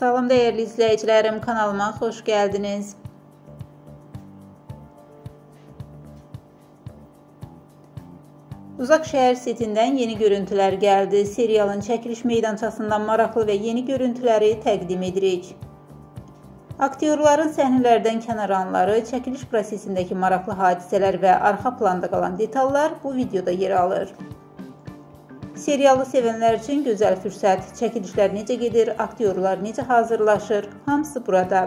Salam dəyərli izləyicilərim, kanalıma xoş gəldiniz. Uzaq şəhər setindən yeni görüntülər gəldi. Serialın çəkiliş meydançasından maraqlı və yeni görüntüləri təqdim edirik. Aktyorların səhnələrdən kənar anları, çəkiliş prosesindəki maraqlı hadisələr və arxa planda qalan detallar bu videoda yer alır. Serialı sevənlər üçün gözəl fürsət. Çəkilişlər necə gedir, aktyorlar necə hazırlaşır, hamısı burada.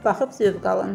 Baxıb zövq alın.